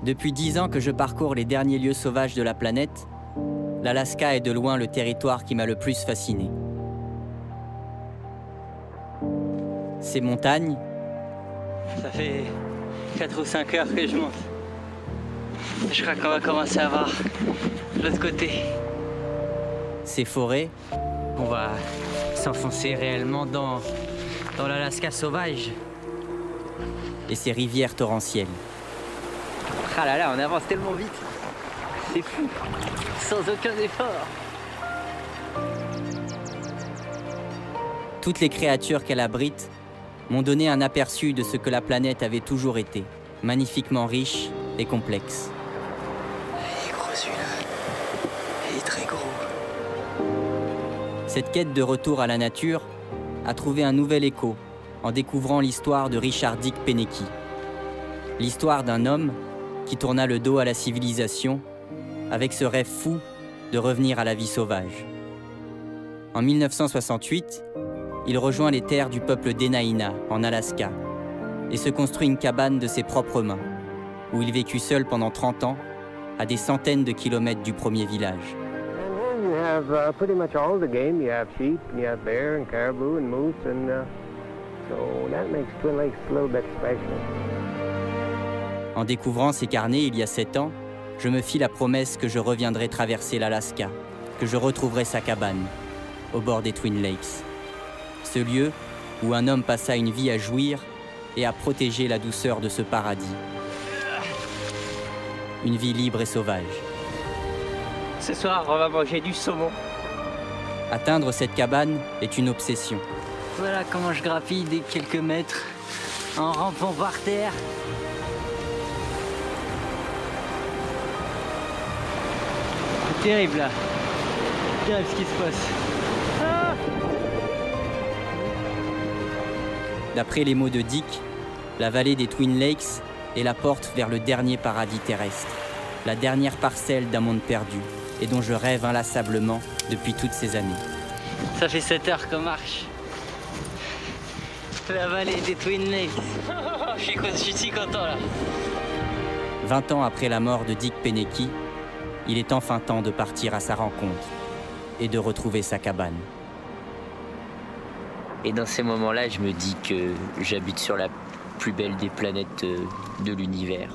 Depuis 10 ans que je parcours les derniers lieux sauvages de la planète, l'Alaska est de loin le territoire qui m'a le plus fasciné. Ces montagnes... Ça fait 4 ou 5 heures que je monte. Je crois qu'on va commencer à voir l'autre côté. Ces forêts... On va s'enfoncer réellement dans l'Alaska sauvage. Et ces rivières torrentielles. Ah là là, on avance tellement vite. C'est fou, sans aucun effort. Toutes les créatures qu'elle abrite m'ont donné un aperçu de ce que la planète avait toujours été, magnifiquement riche et complexe. Il est gros celui-là. Il est très gros. Cette quête de retour à la nature a trouvé un nouvel écho en découvrant l'histoire de Richard Dick Pennecky. L'histoire d'un homme qui tourna le dos à la civilisation avec ce rêve fou de revenir à la vie sauvage. En 1968, il rejoint les terres du peuple Dena'ina, en Alaska, et se construit une cabane de ses propres mains, où il vécut seul pendant 30 ans, à des centaines de kilomètres du premier village. You have pretty much all the game. You have sheep, and you have bear, and caribou, and moose, and so that makes Twin Lakes a little bit special. En découvrant ces carnets il y a 7 ans, je me fis la promesse que je reviendrais traverser l'Alaska, que je retrouverais sa cabane, au bord des Twin Lakes. Ce lieu où un homme passa une vie à jouir et à protéger la douceur de ce paradis. Une vie libre et sauvage. Ce soir, on va manger du saumon. Atteindre cette cabane est une obsession. Voilà comment je grappille des quelques mètres en rampant par terre. C'est terrible là. Regarde ce qui se passe. Ah! D'après les mots de Dick, la vallée des Twin Lakes est la porte vers le dernier paradis terrestre, la dernière parcelle d'un monde perdu, et dont je rêve inlassablement depuis toutes ces années. Ça fait 7 heures qu'on marche. La vallée des Twin Lakes. Je suis si content là. 20 ans après la mort de Dick Pennecky, il est enfin temps de partir à sa rencontre et de retrouver sa cabane. Et dans ces moments-là, je me dis que j'habite sur la plus belle des planètes de l'univers.